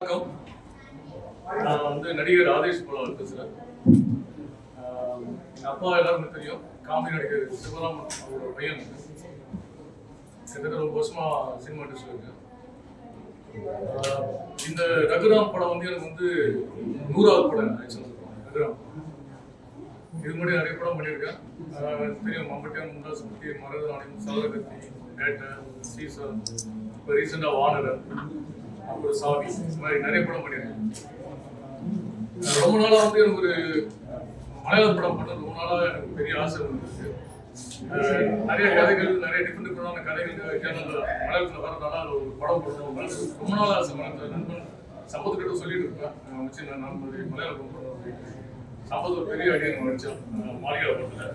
வணக்கம். நான் நடிகர் ஆதேஷ் போல பேசுகிறேன். எங்கள் அப்பா எல்லாருமே தெரியும். காமெடி நடிகர் சிவராமன் அவரோட பையன். கிட்டத்தட்ட ரொம்ப வருஷமா சினிமா இண்டஸ்ட்ரியில் இருக்கேன். இந்த ரகுராம் படம் எனக்கு 100வது படம். ரகுராம் இது முன்னாடி நிறைய படம் பண்ணியிருக்கேன். தெரியும், மம்பட்டியான், முண்டாஸ் பற்றி, மருதநாணயம், சவரகத்தி, கேட்ட, சீசன், இப்போ ரீசெண்டாக வானரன், அப்புறம் சாவி, இந்த மாதிரி நிறைய படம் பண்ணியிருக்கேன். ரொம்ப நாளாக எனக்கு ஒரு மலையாள படம் பண்ண ரொம்ப நாளாக எனக்கு பெரிய ஆசை இருந்துச்சு. நிறைய கதைகள், நிறைய டிஃப்ரெண்டான கதைகள் சேனலில் மலையாளத்தில் வரதுனால அதில் ஒரு படம் போடணும் ரொம்ப நாள் ஆசை. நண்பன் சம்பத்துக்கிட்ட சொல்லிட்டு இருப்பேன், வச்சு நான் நண்பர் மலையாள படம் பண்ணுறேன். சம்பத் ஒரு பெரிய அடியாக வச்சோம் மாளிகை படத்தில்.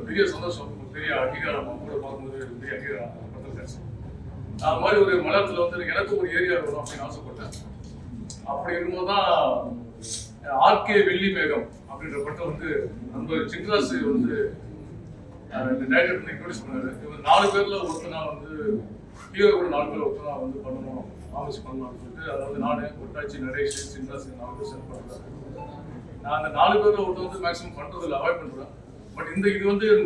பெரிய சந்தோஷம், பெரிய அங்கீகாரம் கூட பார்க்கும்போது பெரிய அங்கீகாரம் படத்தில் கிடைச்சி. அது மாதிரி ஒரு மலையாளத்தில் எனக்கு ஒரு ஏரியா இருக்கணும் அப்படின்னு ஆசைப்பட்டேன். அப்படி இருக்கும்போது தான் ஆர்கே வெள்ளி மேகம் அப்படின்ற படம் நண்பர் சின்ராஸ் இந்த டைரக்டர் இன்ட்ரோடியூஸ் பண்ணாரு. இவர் 4 பேர்ல ஒருத்தனா ஹீரோ கூட 4 பேர் ஒருத்தனா பண்ணணும், ஆஃபீஸ் பண்ணலாம்னு சொல்லிட்டு அதாவது நான் ஒட்டாச்சி, நரேஷ், சின்ராஸ் 4 பேர் செலக்ட் பண்ணுறாரு. நான் அந்த 4 பேர்ல ஒருத்தர் மேக்ஸிமம் பண்றதில்ல, அவாய்ட் பண்றேன். பட் இது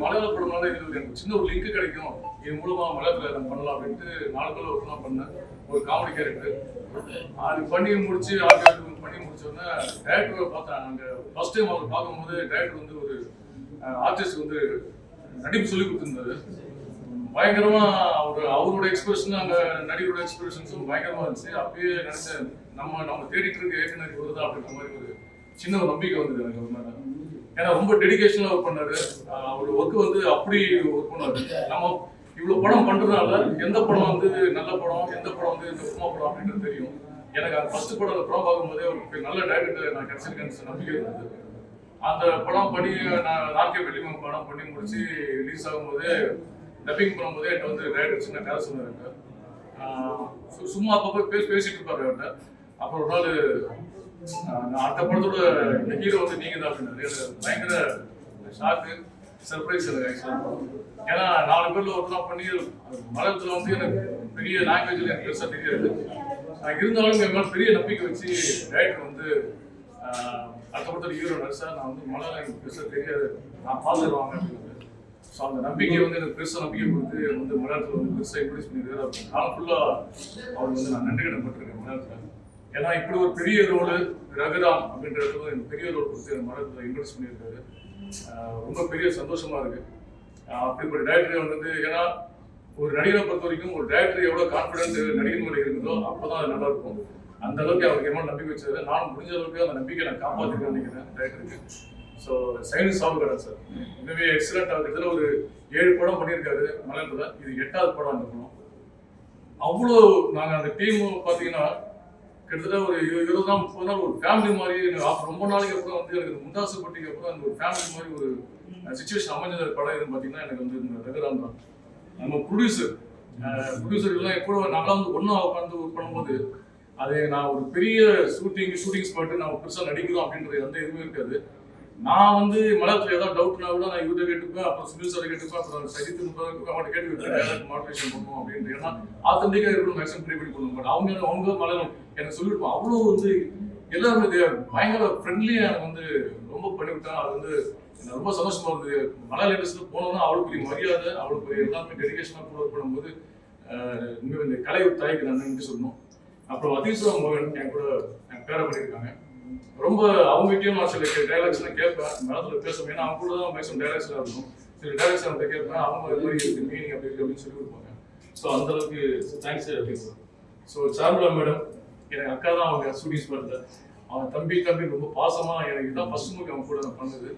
மலையாள படம்னால இது எனக்கு சின்ன ஒரு லிங்க் கிடைக்கும், இது மூலமா மலையாளத்தில் நம்ம பண்ணலாம் அப்படின்ட்டு 4 பேர்ல ஒருத்தனா பண்ணேன். ஒரு காமெடி கேரக்டர் அது பண்ணி முடிச்சு பண்ணி முடிச்சோடனே டைரக்டரை பார்த்தேன். அங்கே ஃபர்ஸ்ட் டைம் அவர் பார்க்கும்போது டைரக்டர் ஒரு ஆர்டிஸ்ட் நடிப்பு சொல்லி கொடுத்துருந்தாரு. பயங்கரமா அவரோட எக்ஸ்பிரஷன், அங்கே நடிகரோட எக்ஸ்பிரஷன்ஸும் பயங்கரமா இருந்துச்சு. அப்பயே நினைச்சேன், நம்ம தேடிட்டு இருக்க ஏற்கனவே வருதா அப்படின்ற மாதிரி ஒரு சின்ன ஒரு நம்பிக்கை வந்தது எனக்கு ஒரு மேலே. ஏன்னா ரொம்ப டெடிகேஷனாக ஒர்க் பண்ணாரு. அவர் ஒர்க்கு அப்படி ஒர்க் பண்ணாரு. நம்ம இவ்வளோ படம் பண்றதுனால எந்த படம் நல்ல படம், எந்த படம் இந்த சும்மா படம் அப்படின்றது தெரியும். எனக்கு அந்த ஃபர்ஸ்ட் படம் அந்த படம் பார்க்கும்போதே ஒரு நல்ல டைரக்டர் நான் கிடைச்சிருக்கேன்னு நம்பிக்கை இருந்தது. அந்த படம் பண்ணி நான் ஆர்கே வெள்ளி மேகம் படம் பண்ணி முடிச்சு ரிலீஸ் ஆகும்போதே டப்பிங் பண்ணும்போதே என்கிட்ட டைரக்டர் சின்ன கதை சொன்னாரு. சும்மா அப்பப்போ பேசிட்டு இருப்பாரு அவர்கிட்ட. அப்புறம் ஒரு நாள் நான் அடுத்த படத்தோட இந்த ஹீரோ நீங்க தான் அப்படின்னாரு. பயங்கர ஷாக்கு, சர்ப்ரைஸ் எனக்கு ஆக்சுவலாக. ஏன்னா 4 பேர்ல ஒருத்தனா பண்ணி மலையாளத்தில் எனக்கு பெரிய லாங்குவேஜ்ல எனக்கு பெருசாக தெரியாது. இருந்தாலும் என் மேலே பெரிய நம்பிக்கை வச்சு டைரக்டர் அடுத்த படத்தோட ஹீரோ நடிச்சா நான் மலையாளம் எனக்கு பெருசாக தெரியாது, நான் பார்த்துருவாங்க அப்படின்னு. ஸோ அந்த நம்பிக்கை எனக்கு பெருசாக நம்பிக்கை கொடுத்து மலையாளத்தில் பெருசாக இன்ட்ரடியூஸ் பண்ணியிருக்காரு. காலம் ஃபுல்லாக அவர் நான் நன்றி கடன்பட்டிருக்கேன் மலையாளத்தில். ஏன்னா இப்படி ஒரு பெரிய ரோடு ரகுராம் அப்படின்றது எனக்கு பெரிய ரோல் கொடுத்து மலையாளத்தில் இன்ட்ரடியூஸ் பண்ணியிருக்காரு. ரொம்ப பெரிய சந்தோஷமா இருக்கு. அப்படிப்பட்ட டைரக்டர் ஏன்னா ஒரு நடிகரை பொறுத்த வரைக்கும் ஒரு டைரக்டர் எவ்வளவு கான்ஃபிடன்ஸ் நடிகர் மேலே இருக்குதோ அப்பதான் அது நல்லா இருக்கும். அந்த அளவுக்கு அவருக்கு எவ்வளவு நம்பிக்கை வச்சது, நானும் முடிஞ்ச அளவுக்கு அந்த நம்பிக்கை நான் காப்பாற்றிருக்கேன் நினைக்கிறேன் டைரக்டருக்கு. ஸோ சைனஸ் சாப்பிடுறேன் சார், இன்னுமே எக்ஸலண்ட் ஆகுது. ஒரு 7 படம் பண்ணியிருக்காரு மலையாளத்தில், இது 8வது படம். அந்த படம் அவ்வளோ நாங்கள் அந்த டீம் பார்த்தீங்கன்னா கிட்டத்தட்ட ஒரு 20-30 நாள் ஒரு ஃபேமிலி மாதிரி. ரொம்ப நாளைக்கு அப்புறம் எனக்கு முண்டாசு பட்டிக்கு அப்புறம் அந்த ஒரு ஃபேமிலி மாதிரி ஒரு சிச்சுவேஷன் அமைஞ்ச படம் எதுன்னு பார்த்தீங்கன்னா எனக்கு இந்த ரகுராம் தான். நம்ம ப்ரொடியூசர்லாம் கூட நாங்களாம் ஒன்றா உட்காந்து ஒர்க் பண்ணும்போது அது நான் ஒரு பெரிய ஷூட்டிங் ஸ்பாட்டு நான் பெருசாக நடிக்கிறோம் அப்படின்றது எதுவுமே இருக்காது. நான் மலையாளத்தில் ஏதாவது டவுட்னா கூட நான் இவரை கேட்டுப்பேன், அப்புறம் சுனில் சாரை கேட்டுப்பேன், அப்புறம் சஜித் அவங்கள்ட்ட கேட்டு விட்டுருக்கேன் மாடிஃபிகேஷன் பண்ணுவோம் அப்படின்ட்டு. ஏன்னா ஆத்தன்டிக்காக இருக்கணும், மேக்ஸிமம் ட்ரை பண்ணி பண்ண மாட்டேன். அவங்க மலையாளம் எனக்கு சொல்லிவிடுவோம். அவ்வளோ எல்லாருமே பயங்கர ஃப்ரெண்ட்லியாக எனக்கு ரொம்ப பண்ணிவிட்டேன். அது எனக்கு ரொம்ப சந்தோஷமா இருந்தது. மலையாள இண்டஸ்ட்ரியில் போனோம்னா அவ்வளோ பெரிய மரியாதை, அவ்வளோ பெரிய எல்லாருமே டெடிகேஷனாக கூட ஒர்க் பண்ணும்போது இந்த கலை தாய்க்கு நான் நன்றி சொல்லணும். அப்புறம் அதீஸ்வரம் மகன் என் கூட பேரை பண்ணியிருக்காங்க. ரொம்ப அவங்ககிட்டயும் நான் சில டைலாக்ஸ்லாம் கேட்பேன், மனத்தில் பேசுவேன். ஏன்னா அவங்க கூட தான் மேக்ஸிமம் டைலாக்ஸ்லாம் இருக்கும். சில டைலாக்ஸ் அவங்க கேட்பேன், அவங்க இது மாதிரி இருக்கு மீனிங் அப்படி இருக்கு அப்படின்னு சொல்லி கொடுப்பாங்க. ஸோ அந்த அளவுக்கு தேங்க்ஸ் அப்படின்னு. ஸோ சாருலா மேடம் எனக்கு அக்கா தான், அவங்க ஸ்டூடியோஸ் பார்த்து அவங்க தம்பி ரொம்ப பாசமாக எனக்கு இதான் ஃபர்ஸ்ட் மூவி அவங்க கூட நான் பண்ணது.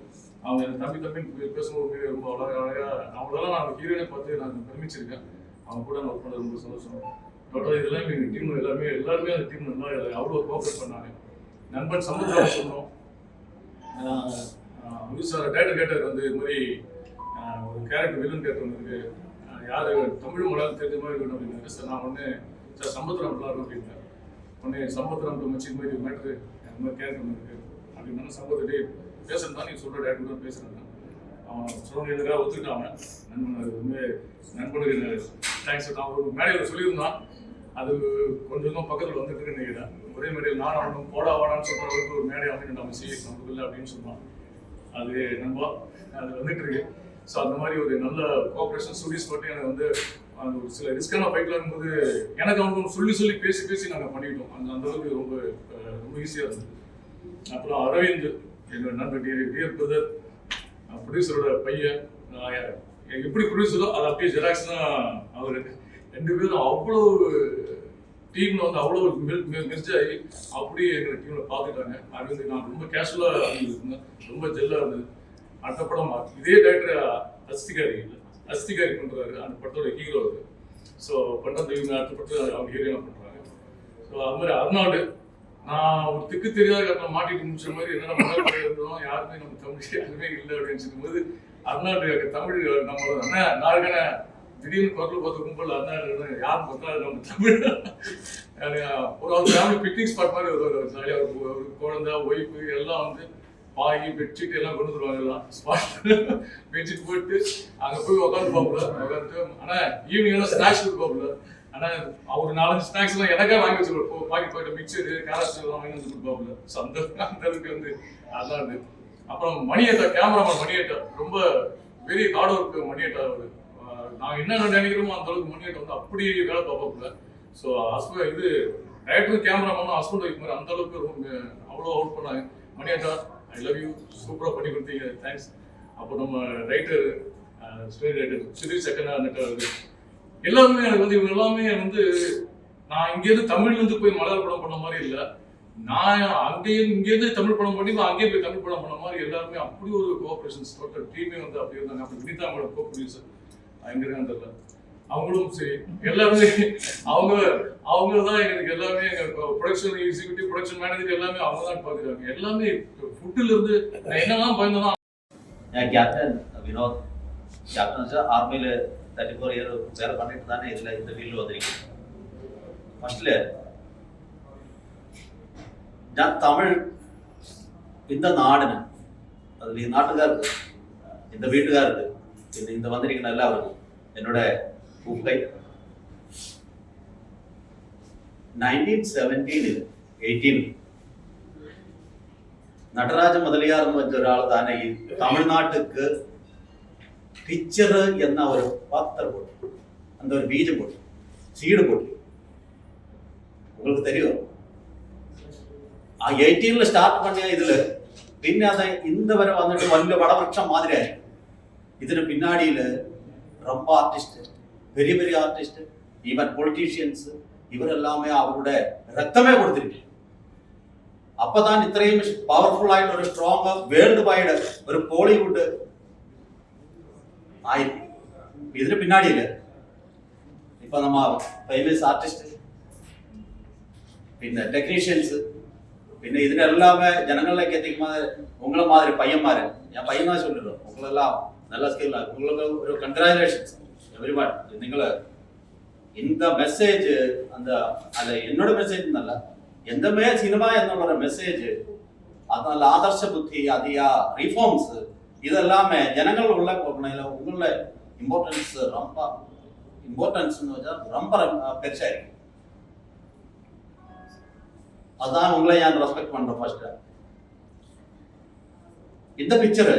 அவங்க எனக்கு தம்பின்னு பேசும்போது ரொம்ப அழகா அவங்களெல்லாம் நான் ஹீரோனே பார்த்து நான் பெருமிச்சிருக்கேன். அவங்க கூட நான் ஒர்க் பண்ணது ரொம்ப சந்தோஷம். டோட்டலாக இதெல்லாம் எங்கள் டீம் எல்லாருமே அந்த டீம் நல்லா அவ்வளோ கோஆப்ரேட் பண்ணாங்க. நண்பன் சமுத்திரம் சொன்னோம், சார் டைரக்டர் கேட்டார் இது மாதிரி ஒரு கேரக்டர் வில்லன் கேரக்டர் இருக்கு, யார் தமிழ் மலையாளம் தெரிஞ்ச மாதிரி வேணும் அப்படின்னாரு. சார் நான் சார் சமுத்திரம் நல்லா இருக்கும் அப்படின்னேன். சமுத்திரம் மச்சி இது மாதிரி மேட்ரு அந்த மாதிரி கேரக்டர் இருக்கு அப்படின்னா சமுத்திரே பேசுறது தான் நீ சொல்கிற டேரக்டர் தான் பேசுகிறேன். அவன் சொல்லுறதுக்காக ஒத்துக்கிட்டாங்க. நண்பனுக்கு தேங்க்ஸ். நான் ஒரு மேடையில் சொல்லியிருந்தான், அது கொஞ்சம் பக்கத்தில் வந்துட்டு நினைக்கிறேன். ஒரே மேடையில் நான் அவனும் போடா வாடான்னு சொல்கிற அளவுக்கு ஒரு மேடை அமைக்க நம்ம நமக்கு இல்லை அப்படின்னு சொன்னோம். அது நம்ப அது வந்துட்டு இருக்கு. ஸோ அந்த மாதிரி ஒரு நல்ல கோஆப்ரேஷன் ஸ்டூடியோஸ் மட்டும் எனக்கு வந்து அந்த ஒரு சில ரிஸ்கான ஃபைட்லாம் இருக்கும்போது எனக்கு அவங்க சொல்லி பேசி நாங்கள் பண்ணிக்கிட்டோம். அந்த அளவுக்கு ரொம்ப ரொம்ப ஈஸியாக இருந்தது. அப்புறம் அரவிந்த் என்னோட நண்பர் டியர் பிரதர், ப்ரொடியூசரோட பையன், எப்படி ப்ரொடியூசரோ அது அப்படியே ஜெராக்ஸ் தான் அவர். 2 பேரும் அவ்வளோ டீமில் வந்து அவ்வளோ மெர்ஜ் ஆகி அப்படியே எங்கள் டீமில் பார்த்துட்டாங்க. அரவிந்த் நான் ரொம்ப கேஷுவலாக இருந்தேன், ரொம்ப ஜெல்லாக இருந்தது. அடுத்த படம் இதே டைரக்டர் அஸ்திகாரி பண்ணுறாரு, அந்த படத்தோட ஹீரோ அது. ஸோ பண்ணுறது இவங்க அடுத்த படத்தில் அவங்க ஹீரோயினாக பண்ணுறாங்க. ஸோ அது மாதிரி அர்னால்டு, நான் ஒரு திக்கு தெரியாத கட்டணம் மாட்டிட்டு முடிச்ச மாதிரி என்னென்ன மனநிலை இருந்தோம், யாருமே நம்ம தமிழ் யாருமே இல்லை அப்படின்னு சொல்லும்போது அர்னால்டு தமிழ் நம்ம அண்ணா நாளுக்கான திடீர்னு குரல் பார்த்து கும்பல் அர்னால்டு யாரும் பார்த்தா நம்ம தமிழ் ஒரு ஃபேமிலி பிக்னிக் ஸ்பாட் மாதிரி ஒரு ஜாலியாக ஒரு குழந்தை ஒய்ஃபு எல்லாம் வந்து பாய் பெட்ஷீட் எல்லாம் கொண்டு வந்துருவாங்க. எல்லாம் ஸ்பாட் பெட்ஷீட் போட்டு அங்கே போய் உட்காந்து உட்காந்துட்டு ஆனால் ஈவினிங் எல்லாம் ஸ்நாக்ஸ் கொடுப்பாப்புல. ஆனால் அவர் 4-5 ஸ்நாக்ஸ் எல்லாம் எனக்கா வாங்கி வச்சுருவோம். பாக்கெட் போயிட்டு மிக்சரு கேரட் எல்லாம் வாங்கி வந்து கொடுப்பாப்புல. ஸோ அந்த அளவுக்கு வந்து அதான் அது. அப்புறம் மணியேட்டா, கேமராமேன் மணியேட்டா ரொம்ப வெரி ஹார்ட் ஒர்க் மணியேட்டா. அவர் நாங்கள் என்ன நினைக்கிறோமோ அந்த அளவுக்கு மணியேட்டா வந்து அப்படி வேலை பார்ப்பாப்புல. ஸோ ஹஸ்பண்ட் இது டைரக்டர் கேமராமேனும் ஹஸ்பண்ட் ஒய்ஃப் மாதிரி அந்த அளவுக்கு ரொம்ப அவ்வளோ அவுட் பண்ணாங்க. மணியேட்டா ஐ லவ் யூ, சூப்பராக பண்ணி கொடுத்தீங்க, தேங்க்ஸ். அப்போ நம்ம ரைட்டர் ஸ்டோரி ரைட்டர் சுதீர் சக்கரா எல்லாருமே எனக்கு வந்து இவங்க எல்லாமே வந்து நான் இங்கேருந்து தமிழ்லேருந்து போய் மலையாள படம் பண்ண மாதிரி இல்லை, நான் இங்கேருந்து தமிழ் படம் பண்ணி அங்கேயே போய் தமிழ் படம் பண்ண மாதிரி எல்லாருமே அப்படி ஒரு கோஆப்ரேஷன்ஸ் டோட்டல் டீமே வந்து அப்படி இருந்தாங்க. அப்படி வினிதா அவங்களோட கோ ப்ரொடியூசர் அங்கே இருக்கான்னு தெரியல, அவங்களும் சரி எல்லாருமே அவங்க தான் எங்களுக்கு எல்லாமே எங்கள் ப்ரொடக்ஷன் எக்ஸிக்யூட்டிவ் ப்ரொடக்ஷன் மேனேஜர் எல்லாமே அவங்க தான் பார்க்குறாங்க. எல்லாமே ஃபுட்டில் இருந்து நான் என்னெல்லாம் பயந்தோன்னா கேப்டன் வினோத் கேப்டன் ஆர்மியில் 34 இயர் வேலை பண்ணிட்டு தானே இதில் இந்த ஃபீல்டு வந்திருக்கேன். ஃபர்ஸ்ட்ல ഞാൻ തമിഴ് இந்த നാടിന് അതിൽ ഈ നാട്ടുകാർക്ക് இந்த വീട്ടുകാർക്ക് പിന്നെ இந்த വന്നിരിക്കുന്ന എല്ലാവർക്കും എന്നോட പൂക്കൈ 1917-18 നടരാജ മുതലിയാർ എന്ന് വെച്ച ഒരാൾ തന്നെ ഈ തമിഴ്നാട്ടുക്ക് പിക്ചർ എന്ന ഒരു പത്രം போட்டு அந்த ஒரு பீஜம் போட்டு சீடு போட்டு உங்களுக்கு தெரியும் 18ல ஸ்டார்ட் பண்ணிய இதுல പിന്നെ അത് ഇന്ന് വരെ വന്നിട്ട് വലിയ വടവൃക്ഷം മാതിരിയായി. ഇതിന് പിന്നാടിയില് ரொம்ப ആർട്ടിസ്റ്റ് பெரிய பெரிய ஆர்டிஸ்ட் ஈவன் பொலிட்டீஷியன்ஸ் இவரெல்லாமே அவருடைய ரத்தமே கொடுத்திருக்கு. அப்பதான் இത്രയും பவர்ஃபுல் ஆயிட்டு ஒரு ஸ்ட்ராங்கா வேர்ல்டு வைடு ஒரு கோலிவுட் ஆயி. ഇതിന് പിന്നാടിയില് ഇപ്പൊ നമ്മ ഫേമസ് ആർട്ടിസ്റ്റ് പിന്നെ டெக்னீஷியன்ஸ் പിന്നെ ഇതിനെല്ലാமே ஜனங்களிലേക്ക് എത്തിക്കുമ്പോൾ உங்களை மாதிரி பையன்மாரு ഞാൻ പയ്യനാ சொல்லிடுறோம் உங்களெல்லாம் நல்ல ஸ்கில் உங்களுக்கு ஒரு கங்க்ராச்சுலேஷன்ஸ் எவ்ரிவன். നിങ്ങൾ இந்த மெசேஜ் அந்த അല്ല என்னோட மெசேஜ் എന്നല്ല എന്തുമേ സിനിമ എന്നുള്ള மெசேஜ் அதனால ஆதர்ஷ புத்தி அதியா ரிஃபார்ம்ஸ் இதெல்லாமே ஜனங்கள் உள்ள போகணும்ல உங்களோட இம்பார்ட்டன்ஸ் ரொம்ப இம்பார்ட்டன்ஸ்னு வச்சா ரொம்ப பெருசா இருக்கு. அதான் உங்களை ഞാൻ ரெஸ்பெக்ட் பண்றேன். ஃபர்ஸ்ட் இந்த பிக்சர்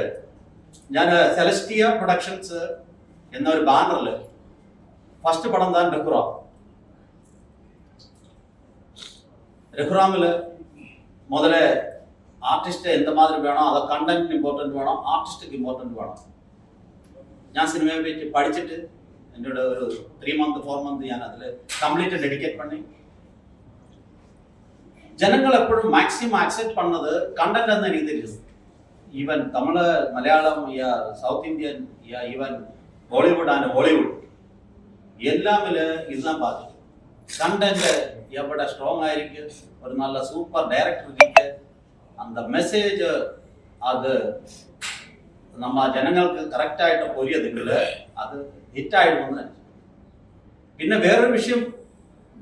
ഞാൻ സെലസ്റ്റിയ പ്രൊഡക്ഷൻസ് എന്ന ഒരു ബാനറിൽ ഫസ്റ്റ് പടം താൻ രഘുറാമിൽ முதல்ல ആർട്ടിസ്റ്റ് എന്ത് മാതിരി വേണം, അത് കണ്ടന്റിന് ഇമ്പോർട്ടൻറ്റ് വേണം, ആർട്ടിസ്റ്റിക്ക് ഇമ്പോർട്ടൻറ്റ് വേണം. ഞാൻ സിനിമയെ പറ്റി പഠിച്ചിട്ട് എൻ്റെ ഒരു 3 month 4 month ഞാൻ അതിൽ കംപ്ലീറ്റ് ഡെഡിക്കേറ്റ് பண்ணி ஜனங்கள் எப்பொழுதும் மேக்ஸிமம் அக்செப்ட் பண்ணது கண்டென்ட் தான் எனக்கு தெரியுது. Even Tamil Malayalam yeah south Indian yeah even Bollywood and Hollywood எல்லாமே இதுதான் பார்த்து கண்டென்ட் எவ்வளோ ஸ்ட்ராங் ஆயிருக்கு, ஒரு நல்ல சூப்பர் டைரக்டர் இருக்கு, அந்த மெசேஜ் அது நம்ம ஜனங்களுக்கு கரெக்டாயிட்ட புரியுதுங்கள அது ஹிட் ஆயிடும்னு நினைச்சேன். പിന്നെ വേറൊരു വിഷയം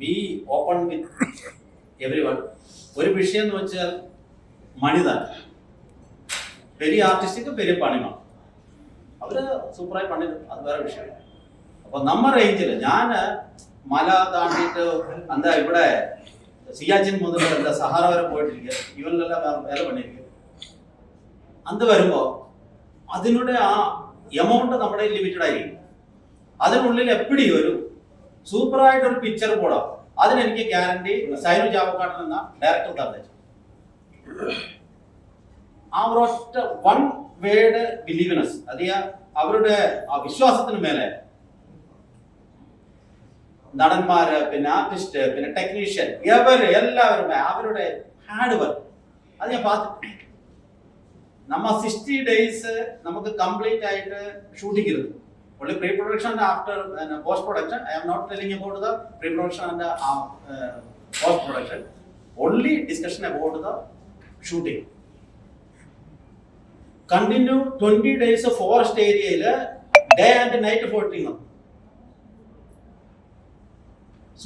ബി ഓപ്പൺ വിത്ത് എവരിവൺ. ഒരു വിഷയം എന്ന് വെച്ചാൽ മണിതാണ് பெரிய ஆர்டிஸ்டுக்கு பெரிய பணிமா அவரு சூப்பராக பண்ணிடு, அது வேற விஷயம். அப்போ நம்ம ரேஞ்சில் ഞാൻ மலை தாண்டிட்டு அந்த ഇവിടെ സിയാച്ചിൻ മുതൽ എന്താ സഹാറ വരെ പോയിട്ടിരിക്കുക ഇവരെല്ലാം വേറെ പണിയിരിക്കുക അത് വരുമ്പോൾ അതിനുടെ ആ എമൗണ്ട് നമ്മുടെ ലിമിറ്റഡ് ആയിരിക്കും. അതിനുള്ളിൽ എപ്പടി ഒരു സൂപ്പറായിട്ടൊരു പിക്ചർ പോടാം. അതിനെനിക്ക് ഗ്യാരണ്ടി സൈനു ചാവക്കാട്ടൻ എന്ന ഡയറക്ടർ തന്നെ. ആ ഒരൊറ്റ വൺ വേർഡ് ബിലീവ്നെസ്, അത് അവരുടെ ആ വിശ്വാസത്തിന് മേലെ നടന്മാര്, പിന്നെ ആർട്ടിസ്റ്റ്, പിന്നെ ടെക്നീഷ്യൻ, എല്ലാവരും അവരുടെ ഹാർഡ് വർക്ക് അത് ഞാൻ பார்த்து നമ്മ 60 ഡേയ്സ് നമുക്ക് കംപ്ലീറ്റ് ആയിട്ട് ഷൂട്ടിംഗ് ഇരുന്നു. only pre-production and after post-production. I am not telling about the pre-production and post-production. Only discussion about the shooting. Continue 20 days of forest area, day and night 14.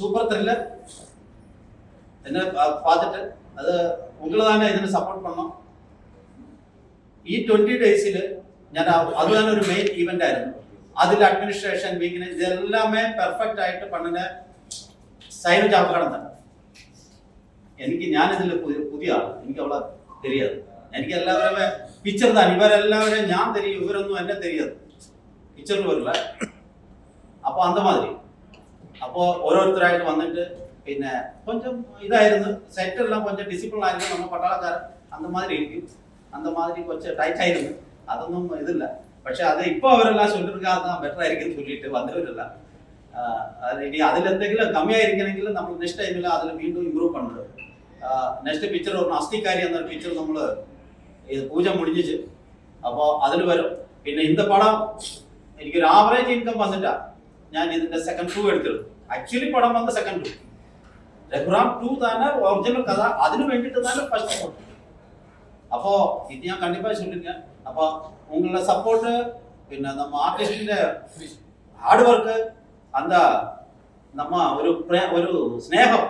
Super thriller. என்ன பார்த்துட்டு அது உங்களை தானே ഇതിന് support பண்ணோம். ഈ 20 ഡേയ്സിൽ ഞാൻ അതുതന്നെ ഒരു മെയിൻ ഈവന്റ് ആയിരുന്നു. അതിൽ അഡ്മിനിസ്ട്രേഷൻ വീക്കിന് ഇതെല്ലാമേ പെർഫെക്റ്റ് ആയിട്ട് പണിന സൈനു ചാവക്കാടൻ തന്നെ. എനിക്ക് ഞാനിതിൽ പുതിയ ആൾ, എനിക്ക് അവളെ தெரியாது. എനിക്ക് എല്ലാവരും പിക്ചർ தான், ഇവരെല്ലാവരും ഞാൻ தெரியும், ഇവരൊന്നും എന്നെ தெரியாது. പിക്ചറിൽ വരില്ല. അപ്പോൾ அந்த மாதிரி അപ്പോൾ ഓരോരുത്തരായിട്ട് വന്നിട്ട് പിന്നെ கொஞ்சம் ഇതായിരുന്നു, സെറ്റ് എല്ലാം கொஞ்சம் ഡിസിപ്ലിൻ ആയിരുന്നു. നമ്മൾ പട്ടാളക്കാരൻ அந்த மாதிரி ഇരിക്കും, அந்த மாதிரி கொஞ்சம் டைட் ആയിരുന്നു. അതൊന്നും ഇതില്ല. പക്ഷെ അത് ഇപ്പോൾ അവരെല്ലാം ചൊല്ലിരുക്കാതെ ബെറ്റർ ആയിരിക്കും ചൊല്ലിയിട്ട് വന്നവരല്ല. ഇനി അതിലെന്തെങ്കിലും കമ്മിയായിരിക്കണമെങ്കിൽ നമ്മൾ നെക്സ്റ്റ് ടൈമിൽ അതിൽ വീണ്ടും ഇമ്പ്രൂവ് പണ്ണത്. നെക്സ്റ്റ് പിക്ചർ ഒരു അസ്ഥിക്കാരി എന്നൊരു പിക്ചർ നമ്മൾ പൂജ മുടിഞ്ഞിച്ച് അപ്പോൾ അതിൽ വരും. പിന്നെ இந்த പടം എനിക്കൊരു ആവറേജ് ഇൻകം വന്നിട്ടാ ഞാൻ ഇതിന്റെ സെക്കൻഡ് 2 എടുത്തത്. ആക്ച്വലി പടം വന്ന സെക്കൻഡ് 2 രഘുറാം 2 തന്നെ ഒറിജിനൽ കഥ, അതിന് വേണ്ടിയിട്ട് തന്നെ ഫസ്റ്റ് പടം. அப்போ இது ഞാൻ கண்டிப்பாக சொல்லிருக்கேன். அப்போ உங்களோட சப்போர்ட், പിന്നെ நம்ம ஆர்டிஸ்டிന്റെ ഹാർഡ് വർക്ക്, அந்த நம்ம ഒരു സ്നേഹം,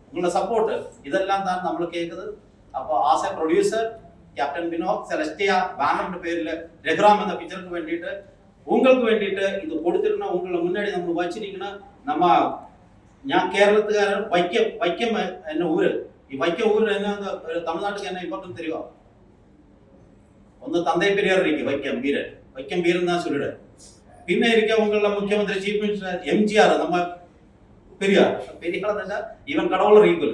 உங்களோட സപ്പോർട്ട്, ഇതെല്ലാം தான் നമ്മൾ കേൾക്കുന്നത്. അപ്പോൾ as a producer captain Vinod Celestia ബാനറിന്റെ പേരിൽ രഘുറാം എന്ന പിക്ചർക്ക് വേണ്ടിയിട്ട് உங்களுக்கு വേണ്ടിയിട്ട് ഇത് കൊടുത്തിരുന്ന உங்களை മുன்னாடி നമ്മൾ വച്ചിരിക്കുന്ന നമ്മ ഞാൻ കേരളത്തുകാരൻ വൈക്കം എന്ന ഊര്. ഈ വൈക്കം ഊര് എന്നാ തമിഴ്നാട്ടിൽ എന്നാ ഇമ്പോർട്ടൻസ് തരുമോ? ഒന്ന് തந்தை பெரியார் இருக்கு, வைக்கம் வீரன் தான் சொல்லிடு. பின்ன இருக்க உங்கள முக்கியமந்திரி சீஃப் மினிஸ்டர் எம்ஜிஆர், நம்ம பெரியார் തന്നെ ഇവൻ കടവുള്ള റീഗൽ.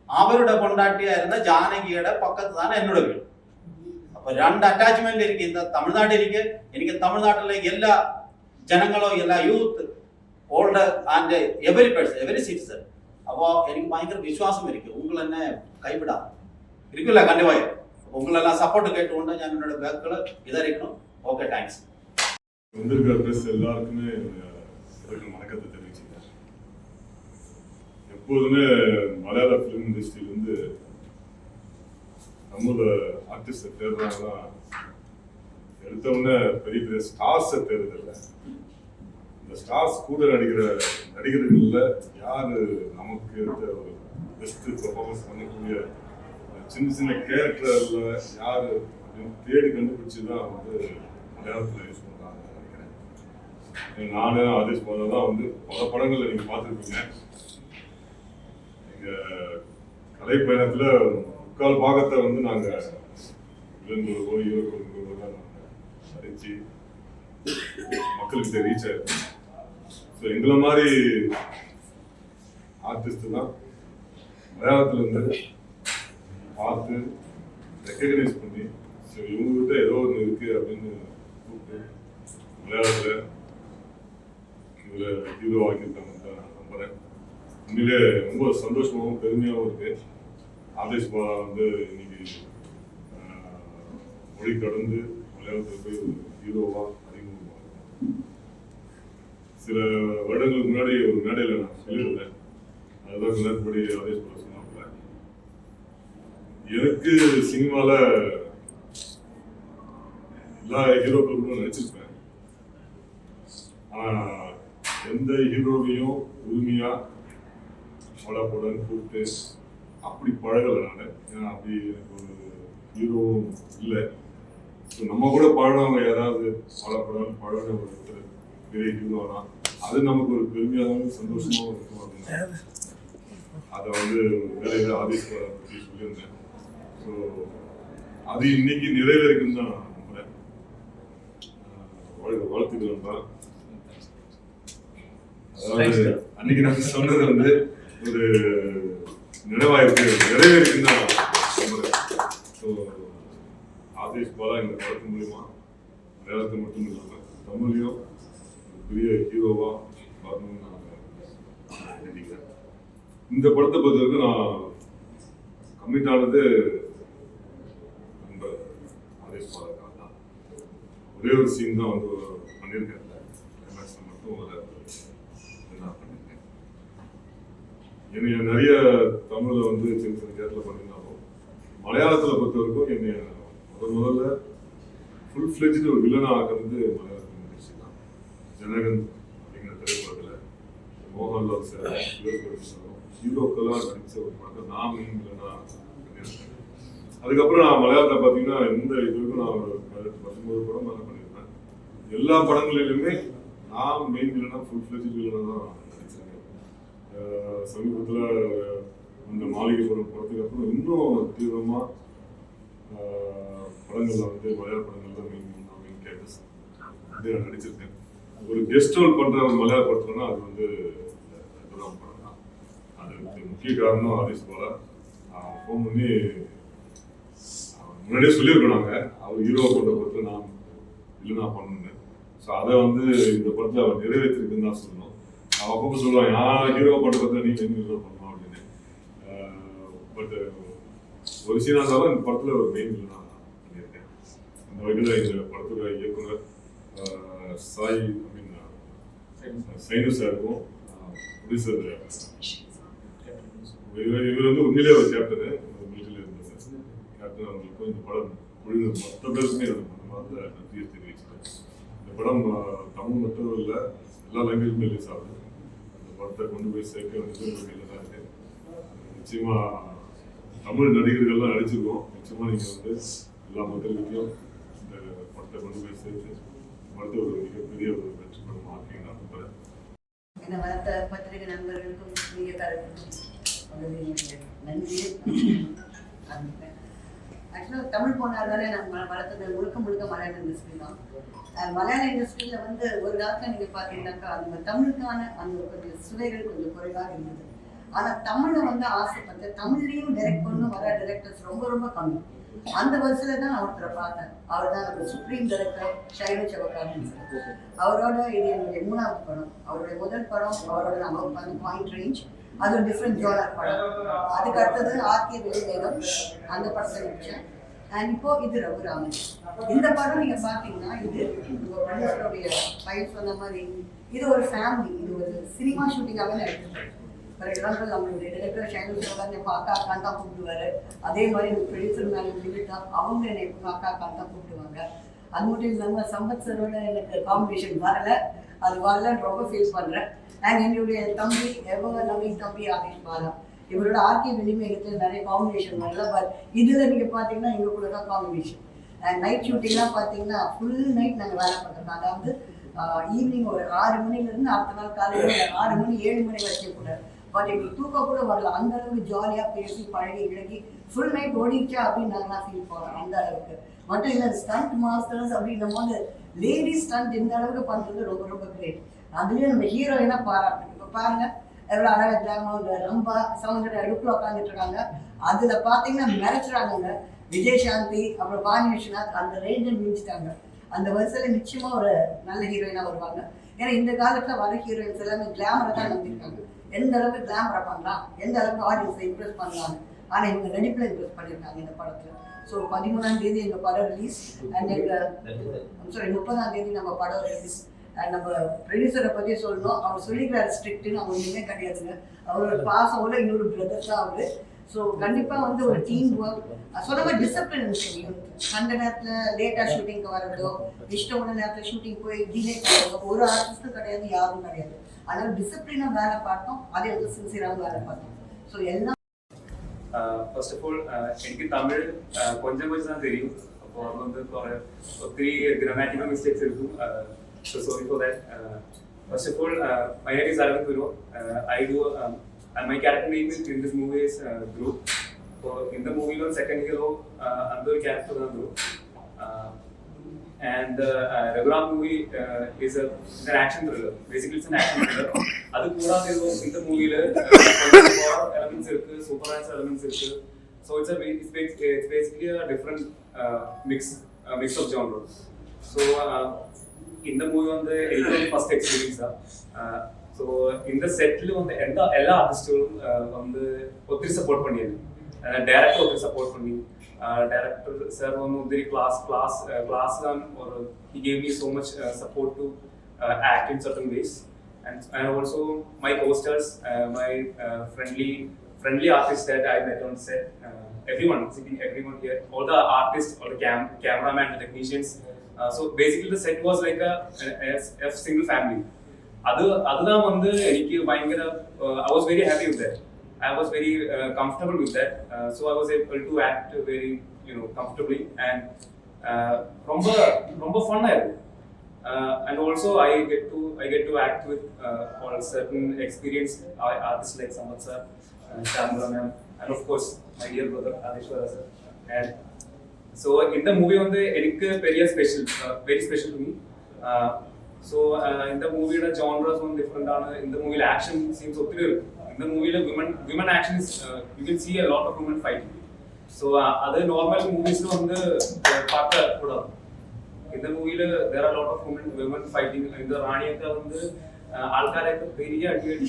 അവരുടെ കൊണ്ടാട്ടിയായിരുന്ന ജാനകിയുടെ പക്കത്ത് തന്നെ എന്നോട് വീട്. അപ്പൊ രണ്ട് അറ്റാച്ച്മെന്റ് എനിക്ക് തമിഴ്നാട്ടിലേക്ക്. എനിക്ക് തമിഴ്നാട്ടിലെ എല്ലാ ജനങ്ങളോ, എല്ലാ youth, old and every person, every citizen. அப்போ எனக்கு பயங்கர விசுவாசம் இருக்கு, உங்களை என்ன கைவிடா இருக்குல்ல. கண்டிப்பாக உங்களெல்லாம் சப்போர்ட் கேட்டுக்கொண்டு ഞാൻ என்னோட பேக்குல இதா இருக்கணும். Okay, thanks. வந்திருக்கிற பிரஸ் எல்லாருக்குமே வணக்கத்தை தெரிவிச்சுக்கிறேன். எப்போதுமே மலையாள ஃபிலிம் இண்டஸ்ட்ரியில இருந்து நம்மளோட ஆர்டிஸ்ட தேடுறாங்கன்னா எடுத்தவொடனே பெரிய பெரிய ஸ்டார்ஸை தேடுறதில்ல. இந்த ஸ்டார்ஸ் கூட நடிக்கிற நடிகர்கள்ல யாரு நமக்கு ஒரு பெஸ்ட் பெர்ஃபார்மன்ஸ் பண்ணக்கூடிய சின்ன சின்ன கேரக்டர்ல யாரு அப்படின்னு தேடி கண்டுபிடிச்சு தான் வந்து மலையாளத்தில் யூஸ் பண்றாங்கன்னு நினைக்கிறேன். நானும் அதே போல தான் வந்து பல படங்கள்ல நீங்க பார்த்துருப்பீங்க. எங்க கலை பயணத்துல முக்கால் பாகத்தை வந்து நாங்க இளங்கூறுவோ ஈரோடு தான் அடிச்சு மக்கள்கிட்ட ரீச் ஆயிருக்கோம். ஸோ எங்களை மாதிரி ஆர்டிஸ்ட் தான் மலையாளத்துல இருந்து பார்த்து ரெக்கக்னைஸ் பண்ணி சரி இவங்ககிட்ட ஏதோ ஒன்று இருக்கு அப்படின்னு கூப்பிட்டு மலையாளத்தில் இதில் ஹீரோ ஆக்கியிருக்காங்கன்னு தான் நான் நம்புகிறேன். உண்மையிலே ரொம்ப சந்தோஷமாகவும் பெருமையாகவும் இருக்கு. ஆதேஷ் பாலா வந்து இன்னைக்கு மொழி கடந்து மலையாளத்தில் போய் ஒரு ஹீரோவாக அறிமுகமாக சில வருடங்களுக்கு முன்னாடி ஒரு மேடையில் நான் சொல்லியிருந்தேன். அதுதான் சொன்னபடி ஆதேஷ் பாலா சொன்னாப்புல எனக்கு சினிமால எல்லா ஹீரோக்களும் நடிச்சிருப்பேன். ஆனா எந்த ஹீரோவையும் உரிமையா படப்படன்னு கூப்பிட்டு அப்படி பழகலை நான். ஏன்னா அப்படி எனக்கு ஒரு ஹீரோவும் இல்லை. ஸோ நம்ம கூட பழனவங்க யாராவது பழகின ஒருத்தர் பெரிய ஹீரோ தான். அது நமக்கு ஒரு பெருமையாகவும் சந்தோஷமாகவும் இருக்கும் அப்படின்னு அதை வந்து வேலையில் ஆதேஷ்வரா பற்றி சொல்லியிருந்தேன். ஸோ அது இன்னைக்கு நிறைவேறிக்குன்னு தான் நான் நம்புறேன். வாழ்த்துக்கள் தான். அதாவது அன்னைக்கு நான் சொன்னது வந்து ஒரு நிறைவாயிருக்கு, நிறைவேறிக்குன்னு தான் நம்புறேன். ஸோ ஆதேஷ் பாலா இந்த படத்தின் மூலியமா மலையாளத்தை மட்டும் இல்லாமல் தமிழ்லையும் பெரிய ஹீரோவா வரணும்னு நான் நினைக்கிறேன். இந்த படத்தை பொறுத்த வரைக்கும் நான் கமிட் ஆனது நண்பர் ஆதேஷ் பாலாக்காக தான். ஒரே ஒரு சீன் தான் வந்து பண்ணியிருக்கேன், கிளைமேக்ஸில் மட்டும் அதை நான் பண்ணியிருக்கேன். என்னைய நிறைய தமிழில் வந்து சின்ன சின்ன கேரத்தில் பண்ணியிருந்தாலும் மலையாளத்தில் பொறுத்த வரைக்கும் என்னைய முதல்ல ஃபுல் ஃப்ளெஜ்டு ஒரு வில்லனாக ஆகிறது மலையாளத்தில் நிகழ்ச்சி தான். ஜனகன் அப்படிங்கிற திரைப்படத்தில் மோகன்லால் சார் ஹீரோக்கெல்லாம் நடித்த ஒரு படத்தை நான் மெயின் வில்லனாக பண்ணியிருக்கேன். அதுக்கப்புறம் நான் மலையாளத்தில் பார்த்தீங்கன்னா எந்த இதுக்கும் நான் ஒரு 19 படம் மேலே பண்ணியிருப்பேன். எல்லா படங்களிலுமே நான் மெயின் வில்லனாக ஃபுல் ஃப்ளெஜ்டு வில்லனாக தான் நடிச்சிருக்கேன். சமீபத்தில் அந்த மாளிகைப்புறம் படத்துக்கு அப்புறம் இன்னும் தீவிரமாக படங்கள்ல வந்து மலையாள படங்கள்ல மெயின் கேரக்டர்ஸ் வந்து நான் நடிச்சிருக்கேன். ஒரு கெஸ்ட் ரோல் பண்ற ஒரு மலையாள படத்துலன்னா அது வந்து படம் தான். அதுக்கு முக்கிய காரணம் ஆதேஷ் பாலா. ஃபோன் பண்ணி முன்னாடியே சொல்லியிருக்கோம் நாங்கள், அவர் ஹீரோ பண்ற படத்தில் நான் இல்லைனா பண்ணணுன்னு. ஸோ அதை வந்து இந்த படத்தில் அவர் நிறைவேற்றிருக்குன்னு தான் சொல்லணும். அவன் அப்பப்போ சொல்லுவான், நான் ஹீரோ பண்ற படத்தில் நீ மெயின் ஹீரோ பண்ணணும் அப்படின்னு. பட் ஒரு சீனா இருந்தாலும் இந்த படத்தில் ஒரு மெயின் வில்லனா பண்ணியிருக்கேன். அந்த வகையில் இந்த படத்தோட இயக்குனர் சாய் சைனு சாருக்கும் ப்ரொடியூசர் இவர் வந்து உண்மையிலே ஒரு கேப்டனு மிலிட்டரியில் இருந்தது. கேப்டன் அவங்களுக்கும் இந்த படம் குழு மொத்த பேருக்குமே அந்த மாதத்தில் நன்றியை தெரிவிச்சுட்டேன். இந்த படம் தமிழ் மட்டும் இல்லை, எல்லா லாங்குவேஜுமே ரிலீஸ் ஆகுது. அந்த படத்தை கொண்டு போய் சேர்க்க வந்து வகையில் தான் இருக்கு. நிச்சயமாக தமிழ் நடிகர்கள்லாம் நடிச்சிருக்கோம். நிச்சயமாக நீங்கள் வந்து எல்லா மக்களுக்கும் இந்த படத்தை கொண்டு போய் சேர்த்து படத்தை ஒரு மிகப்பெரிய ஒரு வெற்றி படம் ஆக்கி நான் நம்புகிறேன். என்னை வளர்த்த பத்திரிகை நண்பர்களுக்கும் நீங்க தரப்புக்கும் நன்றி. ஆக்சுவலாக தமிழ் போனாலே நம்ம வளர்த்தது முழுக்க மலையாள இண்டஸ்ட்ரி தான். மலையாள இண்டஸ்ட்ரியில் வந்து ஒரு காலத்தில் நீங்கள் பார்த்தீங்கன்னாக்கா அந்த தமிழுக்கான அந்த கொஞ்சம் சுவைகள் கொஞ்சம் குறைவாக இருந்தது. ஆனா தமிழை வந்து ஆசைப்பட்டு தமிழ்லையும் டைரக்ட் பண்ண வர டைரக்டர்ஸ் ரொம்ப கம்மி. அந்த வருஷத்துல தான் நான் ஒருத்தரை பார்த்தேன். அவர் தான் நம்ம supreme director Shine Sivakarthikeyan sir. அவரோட இது என்னுடைய 3வது படம். அவருடைய முதல் படம் அவரோட நம்ம உட்காந்து பாயிண்ட் ரேஞ்ச், அது ஒரு டிஃப்ரெண்ட் ஜோனர் படம். அதுக்கு அடுத்தது ஆர்கே வெளிவேகம், அந்த படத்தை நடிச்சேன். அண்ட் இப்போ இது ரகுராமன். இந்த படம் நீங்க பாத்தீங்கன்னா இது ப்ரொடியூசருடைய பையன் சொன்ன மாதிரி இது ஒரு ஃபேமிலி, இது ஒரு சினிமா ஷூட்டிங்காகவே எடுத்துருக்கேன். ஃபார் எக்ஸாம்பிள் நம்மளுடைய டைரக்டர் ஷைனு சிவகார்த்திகேயன் எப்போ அக்கா அக்கான்னு தான் கூப்பிடுவாரு. அதே மாதிரி இந்த ப்ரொடியூசர் மேலே லிமிட்டா அவங்க என்னை எப்போ அக்கா அக்கான்னு தான் கூப்பிடுவாங்க. அது மட்டும் இல்லாமல் சம்பத் சரோட எனக்கு காம்பினேஷன் வரல, அது வரலன்னு ரொம்ப ஃபீல் பண்ணுறேன். அண்ட் என்னுடைய தம்பி எவ்வளோ நவீன் தம்பி ஆதேஷ் பாலா, இவரோட ஆர்கே வெளிமேகத்தில் நிறைய காம்பினேஷன் வரல. பட் இதில் நீங்கள் பார்த்தீங்கன்னா எங்கள் கூட தான் காம்பினேஷன். அண்ட் நைட் ஷூட்டிங்லாம் பார்த்தீங்கன்னா ஃபுல் நைட் நாங்கள் வேலை பண்ணுறோம். அதாவது ஈவினிங் ஒரு 6 மணிலேருந்து அடுத்த நாள் காலையில் 6 மணி 7 மணி வரைக்கும் கூட. பட் எங்களுக்கு தூக்கம் கூட வரல, அந்த அளவுக்கு ஜாலியாக பேசி பழகி விலகி ஃபுல் நைட் ஓடிச்சா அப்படின்னு நாங்களாம் ஃபீல் போகிறோம். அந்த அளவுக்கு மட்டும் இல்லை, ஸ்டண்ட் மாஸ்டர்ஸ் அப்படின்னும் போது லேடிஸ் ஸ்டண்ட் இந்த அளவுக்கு பண்ணுறது ரொம்ப கிரேட். அதுலேயும் நம்ம ஹீரோயினாக பாராட்டணும். இப்போ பாருங்க எவ்வளோ அழகாக இருக்காங்க, ரொம்ப சவுண்டர் அடுப்பில் உட்காந்துட்டு இருக்காங்க. அதில் பார்த்தீங்கன்னா மிரட்டுறாங்க. விஜயசாந்தி அப்புறம் பாணி விஸ்வநாத் அந்த ரேஞ்சில் மிஞ்சிட்டாங்க. அந்த வருஷத்தில் நிச்சயமாக ஒரு நல்ல ஹீரோயினாக வருவாங்க. ஏன்னா இந்த காலத்தில் வர ஹீரோயின்ஸ் எல்லாமே கிளாமரை தான் நம்பியிருக்காங்க. எந்த அளவுக்கு கிளாமரை பண்ணலாம், எந்த அளவுக்கு ஆடியன்ஸை இம்ப்ரெஸ் பண்ணலாம். ஆனால் இவங்க நடிப்பில் இம்ப்ரெஸ் பண்ணியிருக்காங்க இந்த படத்தில். ஸோ 13ஆம் தேதி எங்கள் படம் ரிலீஸ். அண்ட் எங்கள் 30ஆம் தேதி நம்ம படம் ரிலீஸ். அண்ட் நம்ம ப்ரொடியூசரை பற்றி சொல்லணும், அவர் சொல்லிக்கிறார் ஸ்ட்ரிக்ட்டுன்னு, அவங்க ஒன்றுமே கிடையாதுங்க. அவரோட பாசோட இன்னொரு பிரதர் தான் அவர். ஸோ கண்டிப்பாக வந்து ஒரு டீம் ஒர்க் சொன்ன மாதிரி டிசிப்ளின் தெரியும். அந்த நேரத்தில் லேட்டாக ஷூட்டிங்க்கு வரதோ, இஷ்டமான நேரத்தில் ஷூட்டிங் போய் டிலே பண்ணுறதோ ஒரு ஆர்டிஸ்ட்டும் கிடையாது, யாரும் கிடையாது. அதனால டிசிப்ளினாக வேலை பார்த்தோம், அதே வந்து சின்சியராகவும் வேலை பார்த்தோம். ஸோ எல்லாம் ஃபர்ஸ்ட் ஆஃப் ஆல் எனக்கு தமிழ் கொஞ்சம் தான் தெரியும். அப்போ அது வந்து ஒத்திரி கிராமட்டிக்கல் மிஸ்டேக்ஸ் இருக்கும். So sorry for that. First of all, my name is Arvind Guru. I do my character name in this movie is Dhruv. So in the movie, on second hero, another character is Dhruv. And Raghuram movie is an action thriller. Basically, it's an action thriller. That's why in the movie, horror elements, supernatural elements. So it's basically a different mix of genres. So in the movie, on the first experience. So in the set, on the all artists support panniyan. Director support panni. Director sir very class or he gave me so much support to act in certain ways, and also my co-stars, my friendly artists that I met on set, everyone here, all the artists, all the cameraman, the technicians. So basically the set was like a single family. I was very happy with that. I was very comfortable with that, so I was able to act very, comfortably, and romba fun. And also I get to act with all certain experienced artists like Sampath sir, Chandra ma'am, and of course my dear brother Adeshwara sir. And so in the movie, very special to me. So in the movie, the genres are different. In the movie, action scenes are clear. In the movie, women action is you can see a lot of women fighting. So other normal movies on the part in the movie there are a lot of women fighting. In the Rani alkare periya adi in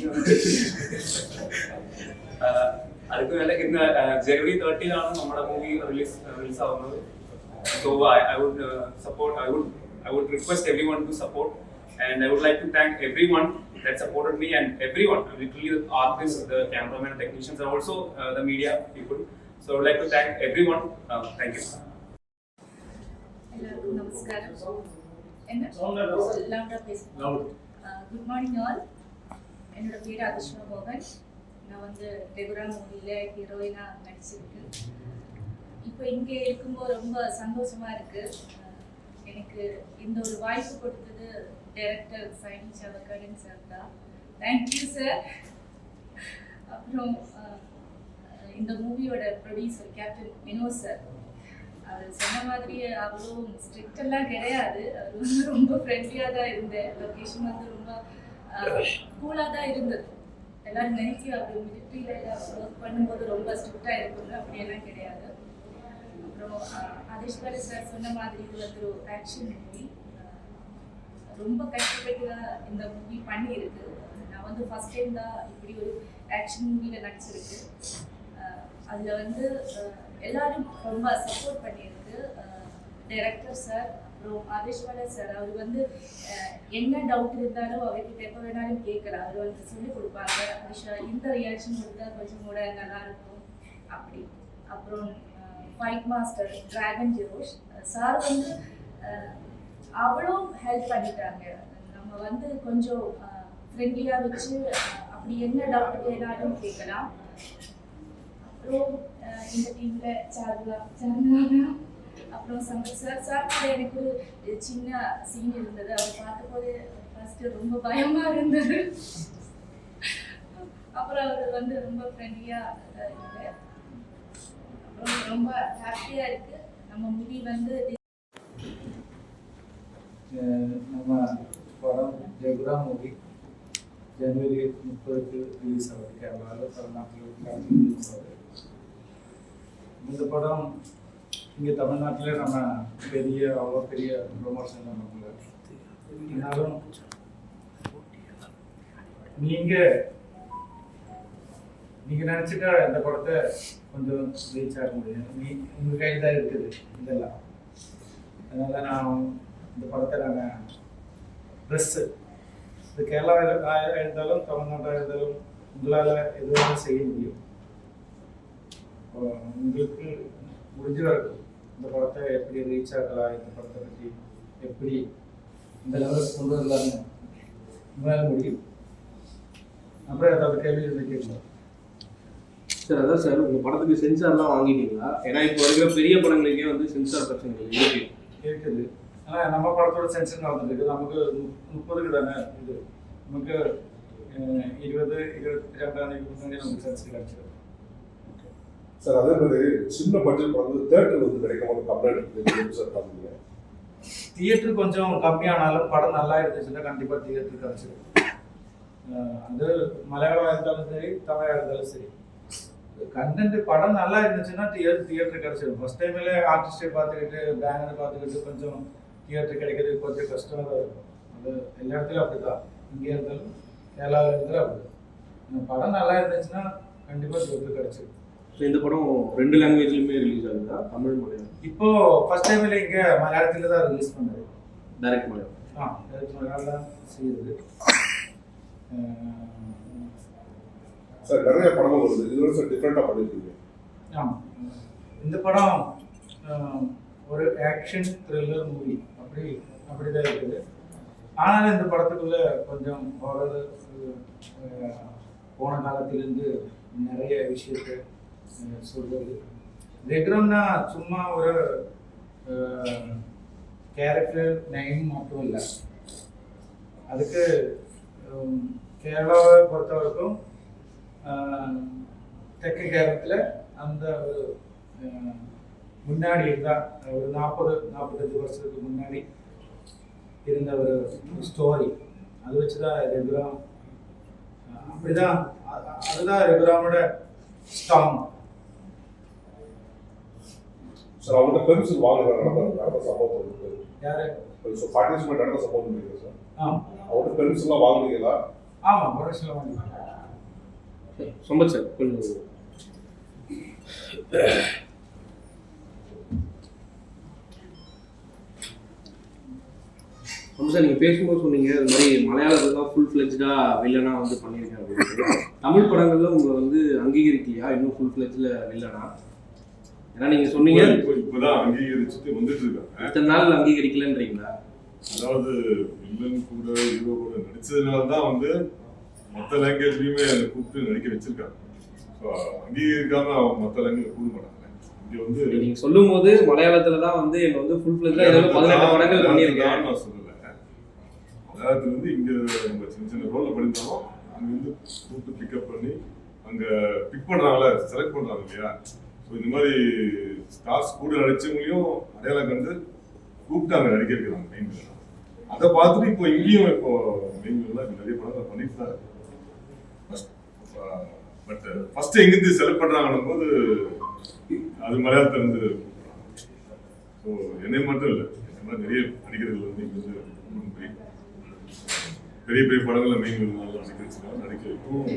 January 30 our movie release avunnathu. So I would request everyone to support, and I would like to thank everyone that supported me, and everyone, literally the artists, the cameramen, technicians, and also the media people. So I would like to thank everyone. Thank you. Hello, namaskaram. Good morning all. என்னோட பேர் அதிஷ்மா மோகன். நான் வந்து ரெகுராம் மூவில ஹீரோயினா நடிச்சிருக்கேன். இப்போ இங்கே இருக்கும்போது ரொம்ப சந்தோஷமா இருக்கு. எனக்கு இந்த ஒரு வாய்ப்பு கொடுத்தது டைரக்டர் சைனி சவக்கடன் சார் தான். Thank you sir. அப்புறம் இந்த மூவியோட ப்ரொடியூசர் கேப்டன் வினோத் சார். அவர் சொன்ன மாதிரி அவ்வளோ ஸ்ட்ரிக்ட் எல்லாம் கிடையாது. அவர் வந்து ரொம்ப ஃப்ரெண்ட்லியாக தான் இருந்தேன். லொக்கேஷன் வந்து ரொம்ப கூலாக தான் இருந்தது. எல்லாரும் நினைச்சு அவர் மிலிட்ரியில் ஒர்க் பண்ணும்போது ரொம்ப ஸ்ட்ரிக்டாக இருக்குங்க, அப்படியெல்லாம் கிடையாது. அப்புறம் அதேஸ்வர சார் சொன்ன மாதிரி இது வந்து ஒரு ஆக்ஷன் மூவி. ரொம்ப கஷ்டப்பட்டு தான் இந்த மூவி பண்ணியிருக்கு. நான் வந்து ஃபர்ஸ்ட் டைம் தான் இப்படி ஒரு ஆக்ஷன் மூவியில் நடிச்சிருக்கு. அதில் வந்து எல்லாரும் ரொம்ப சப்போர்ட் பண்ணியிருக்கு. டைரக்டர் சார், அப்புறம் அதேஸ்வர சார், அவர் வந்து என்ன டவுட் இருந்தாலும் அவர்கிட்ட எப்போ வேணாலும் கேட்கலாம். அவர் வந்து சொல்லிக் கொடுப்பாங்க. இந்த ரியாக்ஷன் கொடுத்தா கொஞ்சம் கூட நல்லாயிருக்கும் அப்படி. அப்புறம் ஃபைட் மாஸ்டர் டிராகன் ஜெரோஷ் சார் வந்து அவ்வளோ ஹெல்ப் பண்ணிட்டாங்க. நம்ம வந்து கொஞ்சம் ஃப்ரெண்ட்லியாக வச்சு அப்படி என்ன டவுட் வேணாலும் கேட்கலாம். அப்புறம் இந்த டீமில் சார்லா அப்புறம் சம்பத் சார் கூட எனக்கு ஒரு சின்ன சீன் இருந்தது. அதை பார்த்தபோது ஃபர்ஸ்ட்டு ரொம்ப பயமாக இருந்தது. அப்புறம் அவர் வந்து ரொம்ப ஃப்ரெண்ட்லியாக இருந்தார். அப்புறம் ரொம்ப ஹாப்பியாக இருக்குது. நம்ம மூவி வந்து நம்ம படம் ரெகுரா மூவி ஜனவரி 30 ரிலீஸ் ஆகுது. கேரளாவில் தமிழ்நாட்டில் ரிலீஸ் ஆகுது. இந்த படம் இங்கே தமிழ்நாட்டில் நம்ம அவ்வளோ பெரிய ப்ரொமோஷன் நம்ம இருந்தாலும் நீங்கள் நினச்சிட்டா இந்த படத்தை கொஞ்சம் ரீச் ஆக முடியும். உங்கள் கையில் தான் இருக்குது இதெல்லாம். அதனால் நான் இந்த படத்தை நாங்கள் ப்ரெஸ்ஸு இது கேரளாவில் இருந்தாலும் தமிழ்நாட்டில் இருந்தாலும் உங்களால் எதுவும் செய்ய முடியும். உங்களுக்கு முடிஞ்ச வரைக்கும் இந்த படத்தை எப்படி ரீச் ஆகலாம், இந்த படத்தை பற்றி எப்படி இந்த லெவலுக்கு கொண்டு வரலாம்னு உங்களால் முடியும். அப்புறம் ஏதாவது கேள்வி கேட்கலாம் சார். அதான் சார், உங்கள் படத்துக்கு சென்சார்லாம் வாங்கிட்டீங்களா? ஏன்னா இப்போ இருக்கிற பெரிய படங்களுக்கே வந்து சென்சார் பிரச்சனைகள் இருக்குது. ஆனால் நம்ம படத்தோட சென்சர் நடந்துட்டு இருக்குது. நமக்கு 30க்கு தானே இது நமக்கு 20-22 முன்னாடி நமக்கு சென்ஸ் கிடைச்சிடும். சார் அதே மாதிரி சின்ன பட்ஜெட் வந்து தேட்டர் வந்து கிடைக்காம கம்ப்ளைண்ட் சார் பண்ணுங்க. தியேட்டர் கொஞ்சம் கம்மியானாலும் படம் நல்லா இருந்துச்சுன்னா கண்டிப்பாக தியேட்டர் கிடச்சிடும். அது மலையாளமாக இருந்தாலும் சரி, தமிழாக இருந்தாலும் சரி, கண்டென்ட் படம் நல்லா இருந்துச்சுன்னா தியேட்டர் கிடச்சிடும். ஃபர்ஸ்ட் டைமில் ஆர்டிஸ்டை பார்த்துக்கிட்டு பேனர் பார்த்துக்கிட்டு கொஞ்சம் தியேட்டர் கிடைக்கிறது கொஞ்சம் கஷ்டமாக தான் இருக்கும். அது எல்லா இடத்துலையும் அப்படி தான், இங்கே இருந்தாலும் கேரளாவில் இருந்தாலும் அப்படி தான். படம் நல்லா இருந்துச்சுன்னா கண்டிப்பாக தியேட்டர் கிடச்சிடும். ஸோ இந்த படம் 2 லாங்குவேஜ்லையுமே ரிலீஸ் ஆகுதா? தமிழ், மலையாளம்? இப்போ ஃபர்ஸ்ட் டைமில் இங்கே மலையாளத்தில் தான் ரிலீஸ் பண்ணாரு. டைரக்ட் மலையாளம். டைரக்ட் மலையாளம் செய்யுது. சார் நிறைய படங்கள் வருது, இது வந்து சார் டிஃப்ரெண்டாக பண்ணியிருக்கீங்க. ஆமாம், இந்த படம் ஒரு ஆக்ஷன் த்ரில்லர் மூவி அப்படிதான் இருக்குது. ஆனாலும் இந்த படத்துக்குள்ள கொஞ்சம் ஹாரர் போன காலத்திலேருந்து நிறைய விஷயத்தை சொல்றது. விக்ரம்னா சும்மா ஒரு கேரக்டர் நேம் மட்டும் இல்லை, அதுக்கு கேரளாவை பொறுத்த வரைக்கும் தெற்கு கேரளத்தில் அந்த ஒரு முன்னாடி இருந்தால் ஒரு 40-45 வருஷத்துக்கு முன்னாடி இருந்த ஒரு ஸ்டோரி, அது வச்சு தான் ரெகுராம் அப்படிதான். அதுதான் ரெகுராமோட ஸ்ட்ராங். சார் அவங்கள்ட்ட பெருசு வாங்குற நடந்த சம்பவம் இருக்கு. யாரு பார்ட்டிசிபேட் நடந்த சம்பவம் இருக்கு சார். அவங்கள்ட்ட பெருசுலாம் வாங்குனீங்களா? ஆமாம், ப்ரொடக்ஷனில் வாங்கிக்கலாம். சம்பத் சார் கொஞ்சம் சார் நீங்கள் பேசும்போது சொன்னீங்க அது மாதிரி மலையாளத்தில் தான் ஃபுல் ஃப்ளெஜ்டாக வில்லனா வந்து பண்ணியிருக்கேன் அப்படின்னு. தமிழ் படங்களில் உங்களை வந்து அங்கீகரிக்கலையா இன்னும் ஃபுல் ஃப்ளெஜ்ல வில்லனா? ஏன்னா நீங்கள் சொன்னீங்க இப்போதான் அங்கீகரிச்சுட்டு வந்துட்டு இருக்காங்க. இத்தனை நாள் அங்கீகரிக்கலன்றீங்களா? அதாவது வில்லன் கூட ஹீரோ கூட நடிச்சதுனால தான் வந்து மற்ற லாங்குவேஜ்லையுமே அதை கூப்பிட்டு நடிக்க வச்சிருக்காங்க. ஸோ அங்கீகரிக்காம அவங்க மற்ற லாங்குவேஜ் கூட மாட்டாங்க. இங்கே வந்து நீங்க சொல்லும் போது மலையாளத்துல தான் வந்து என்ன வந்து ஃபுல் ஃப்ளெஜ்டா 18 படங்கள் பண்ணியிருக்கேன். நான் சொல்லலை, மலையாளத்துல வந்து இங்க நம்ம சின்ன சின்ன ரோல்ல பண்ணியிருந்தாலும் அங்க வந்து கூப்பிட்டு பிக்கப் பண்ணி அங்க பிக் பண்றாங்கல்ல, செலக்ட் பண்றாங்க இல்லையா. ஸோ இந்த மாதிரி ஸ்டார்ஸ் கூட நடிச்சவங்களையும் அடையாளம் கண்டு கூப்பிட்டு அங்கே நடிக்க இருக்கிறாங்க மெயின். அதை பார்த்துட்டு இப்போ இங்கேயும் இப்போ மெயின் நிறைய படங்கள் பண்ணிட்டு தான் இருக்கு. பட் ஃபர்ஸ்ட் எங்கேருந்து செலக்ட் பண்றாங்கன்னும் போது அது மலையாளத்துல இருந்து கூப்பிடுறாங்க. ஸோ என்னை மட்டும் இல்லை, இந்த மாதிரி நிறைய நடிகர்கள் வந்து இங்க வந்து பெரிய பெரிய படங்கள்ல மெயின் நடிக்க வைக்கும்.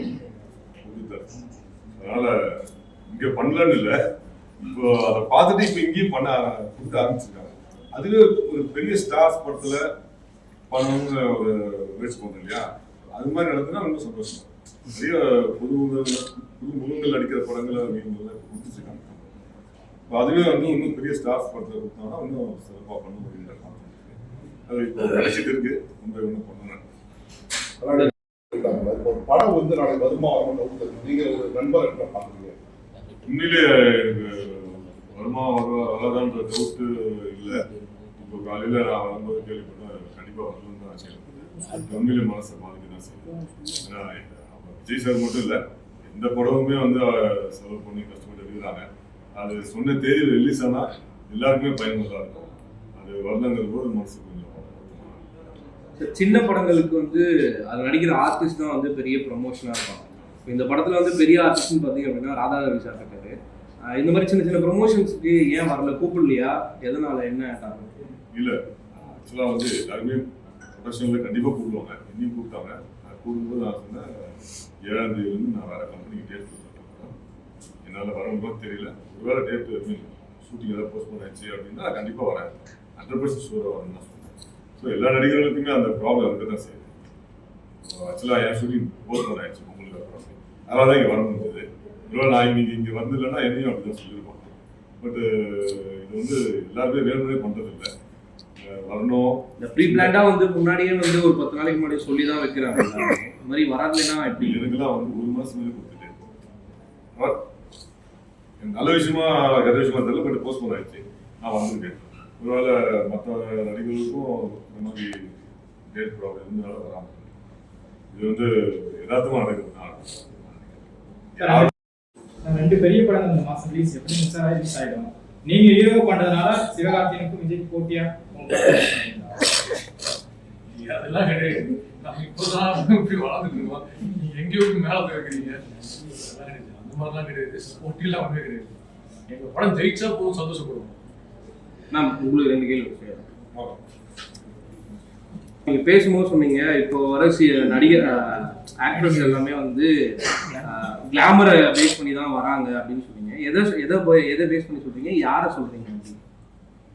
அதனால இங்க பண்ணலன்னு இல்லை, இப்போ அதை பார்த்துட்டு இப்போ இங்கேயும் பண்ண கொடுக்க ஆரம்பிச்சிருக்காங்க. அதுவே ஒரு பெரிய ஸ்டார்ஸ் படத்துல பண்ணணும்னு ஒரு முயற்சி பண்ணோம் இல்லையா, அது மாதிரி நடந்ததுன்னா ரொம்ப சந்தோஷம். நிறைய புது முகங்கள் நடிக்கிற படங்களை கொடுத்துருக்காங்க. இப்போ அதுவே வந்து இன்னும் பெரிய ஸ்டார்ஸ் படத்தில் கொடுத்தாங்கன்னா இன்னும் சிறப்பாக பண்ண முடியும். அது இப்போ நினைச்சிட்டு இருக்கு, ரொம்ப இன்னும் பண்ணணும். படம் வந்து நாளைக்கு வருமா வரணும், நீங்க ஒரு நண்பர் என்ன பாக்குறீங்க? உண்மையிலே எனக்கு வருமா வராதான்ற டவுட்டு இல்லை. இப்போ காலையில் நான் வரும்போது கேள்விப்பட்டேன், கண்டிப்பாக வரணும்னு தான் செய்யணும். உண்மையிலே மனசை பாதிக்க தான் செய்யணும். ஏன்னா விஜய் சார் மட்டும் இல்லை, எந்த படமுமே வந்து செலவு பண்ணி கஷ்டப்பட்டு இருக்கிறாங்க. அது சொன்ன தேதி ரிலீஸ் ஆனால் எல்லாருக்குமே பயனுள்ளதாக இருக்கும். அது வரலங்கிற போது மனசு கொஞ்சம் சின்ன படங்களுக்கு வந்து அது நடிக்கிற ஆர்டிஸ்ட் தான் வந்து பெரிய ப்ரொமோஷனாக இருப்பாங்க. இப்போ இந்த படத்தில் வந்து பெரிய ஆர்டிஸ்ட்னு பார்த்தீங்க அப்படின்னா ராதாரவி சார் இருக்காரு. இந்த மாதிரி சின்ன சின்ன ப்ரொமோஷன்ஸுக்கு ஏன் வரல, கூப்பிடலையா, எதனால, என்ன காரணம்? இல்லை, ஆக்சுவலாக வந்து எல்லாருமே ப்ரொடக்ஷனில் கண்டிப்பாக கூப்பிடுவாங்க. இன்னும் கூப்பிட்டாங்க. நான் கூப்பிடும்போது நான் சொன்னேன் 7ஆம் தேதியிலேருந்து நான் வேறு கம்பெனிக்கு டேட் கொடுத்துருக்கேன். என்னால் வரணும்னு தெரியல, ஒருவேளை டேட்டு ஷூட்டிங் ஏதாவது போஸ்ட்போன் ஆயிடுச்சு அப்படின்னா நான் கண்டிப்பாக வரேன், 100% ஷூராக வரேன்னு தான் சொன்னேன். ஸோ எல்லா நடிகர்களுக்குமே அந்த ப்ராப்ளம் இருக்க தான் செய்யுது. ஆக்சுவலாக என் ஷூட்டிங் போஸ்ட்போன் ஆயிடுச்சு உங்களுக்கு ப்ராப்ளம், அதனால தான் இங்கே வர முடிஞ்சது. ஒருவேளை நான் இன்னைக்கு இங்கே வந்ததில்லைன்னா என்னையும் அப்படி தான் சொல்லியிருப்பாங்க. பட் இது வந்து எல்லாருமே வேணும்னே பண்ணுறது இல்லை, வரணும். இந்த ப்ரீ பிளான்டாக வந்து முன்னாடியே வந்து ஒரு 10 நாளைக்கு முன்னாடி சொல்லி தான் வைக்கிறாங்க. இந்த மாதிரி வராதுன்னா எப்படி? எனக்குலாம் வந்து 1 மாதம் மேலே கொடுத்துட்டு நல்ல விஷயமா கெட்ட விஷயமா தெரியல, பட் போஸ்ட்போன் ஆயிடுச்சு. நான் வந்திருக்கேன். ஒருவேளை மற்ற நடிகர்களுக்கும் இந்த மாதிரி டேட் ப்ராப்ளம் இருந்தனால வராமல். இது வந்து யதார்த்தமா நடக்குது. ரெண்டு பெரிய படம் இந்த மாசம் ரிலீஸ் எப்படி ரிலீஸ் ஆயிடும். நீங்க ஹீரோ பண்றதுனால சிவகார்த்தினுக்கும் விஜய்க்கு போட்டியா அதெல்லாம் கிடையாது. நம்ம இப்போதான் இப்படி வளர்ந்துட்டு இருக்கோம். நீங்க எங்கேயோ மேல போய் வைக்கிறீங்க. அதெல்லாம் கிடையாது. அந்த மாதிரிலாம் கிடையாது. போட்டியெல்லாம் ஒன்றுமே கிடையாது. எங்க படம் ஜெயிச்சா போதும், சந்தோஷப்படுவோம். மேம் உங்களுக்கு 2 கேள்வி இருக்கு. நீங்க பேசும்போது சொன்னீங்க இப்போ வர நடிகர் ஆக்டர்ஸ் எல்லாமே வந்து கிளாமரை பேஸ் பண்ணி தான் வராங்க அப்படின்னு சொன்னீங்க. எதை பேஸ் பண்ணி சொல்றீங்க, யாரை சொல்றீங்க?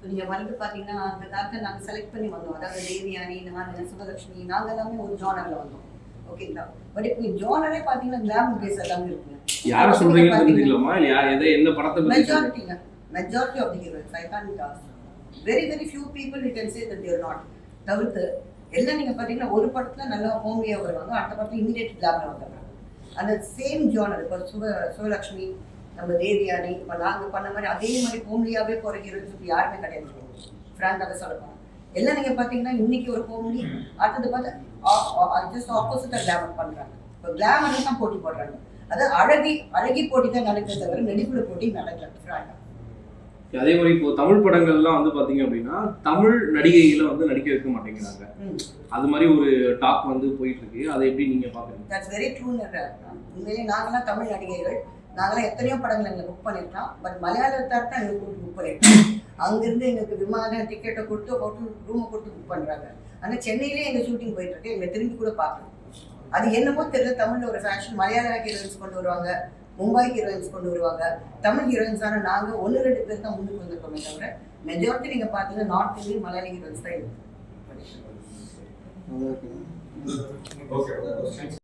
நீங்க வந்து பாத்தீங்கன்னா அந்த காலத்துல நாங்க செலக்ட் பண்ணி வந்தோம். அதாவது தேவியானி, நான், சுபலட்சுமி, நாங்க எல்லாமே ஒரு ஜானர்ல வந்தோம். ஓகேங்களா? பட் இப்போ ஜானரே பாத்தீங்கன்னா கிளாமர் பேஸ் எல்லாமே இருக்குங்க. யாரை சொல்றீங்கன்னு தெரிஞ்சுக்கலாமா? இல்ல எந்த படத்தை பத்தி? Majority of the heroes. I can't very few people you can say that they are not. தவிர்த்து எல்லாம் நீங்க பாத்தீங்கன்னா ஒரு படத்துல நல்லா ஹோமியா வருவாங்க, அடுத்த படத்துல இமீடியட் கிளாமர் வந்தாங்க. அந்த சேம் ஜானர் இப்போ சுபலட்சுமி, நம்ம தேவியானி, இப்போ நாங்கள் பண்ண மாதிரி அதே மாதிரி ஹோம்லியாவே போகிற ஹீரோயின்ஸ் இப்போ யாருமே கிடையாது. ஃப்ராங்காக சொல்லப்போம் எல்லாம் நீங்கள் பார்த்தீங்கன்னா இன்னைக்கு ஒரு ஹோம்லி, அடுத்தது பார்த்து ஜஸ்ட் ஆப்போசிட்டாக கிளாமர் பண்ணுறாங்க. இப்போ கிளாமர் தான் போட்டி போடுறாங்க. அதாவது அழகி போட்டி தான் நடக்கிறத தவிர நடிப்புல போட்டி நடக்கிறது ஃப்ராங்காக. அதே மாதிரி இப்போ தமிழ் படங்கள்லாம் வந்து பாத்தீங்க அப்படின்னா தமிழ் நடிகைகளை வந்து நடிக்க வைக்க மாட்டேங்கிறாங்க. அது மாதிரி ஒரு டாக் வந்து போயிட்டு இருக்கு. அதை எப்படி நீங்க பாக்குறீங்க? That's very true. உண்மையிலேயே நாங்களாம் தமிழ் நடிகைகள், நாங்களாம் எத்தனையோ படங்கள் எங்களை புக் பண்ணிருக்கோம். பட் மலையாளத்தார் தான் எங்களுக்கு புக் பண்ணிருக்கோம். அங்கிருந்து எங்களுக்கு விமான டிக்கெட்டை கொடுத்து ஹோட்டல் ரூமை கொடுத்து புக் பண்றாங்க. ஆனால் சென்னையிலேயே எங்க ஷூட்டிங் போயிட்டு இருக்கு. எங்களை திரும்பி கூட பார்க்கணும். அது என்னமோ தெரியல, தமிழ்ல ஒரு ஃபேஷன். மலையாள ஹீரோயின்ஸ் கொண்டு வருவாங்க, மும்பை ஹீரோயின்ஸ் கொண்டு வருவாங்க. தமிழ் ஹீரோயின்ஸான நாங்கள் 1-2 பேர் தான் முன்னுக்கு வந்திருக்கோமே தவிர மெஜாரிட்டி நீங்கள் பார்த்தீங்கன்னா நார்த் இந்தியன் மலையாளி ஹீரோயின்ஸ் தான் இருக்கு. ஓகே.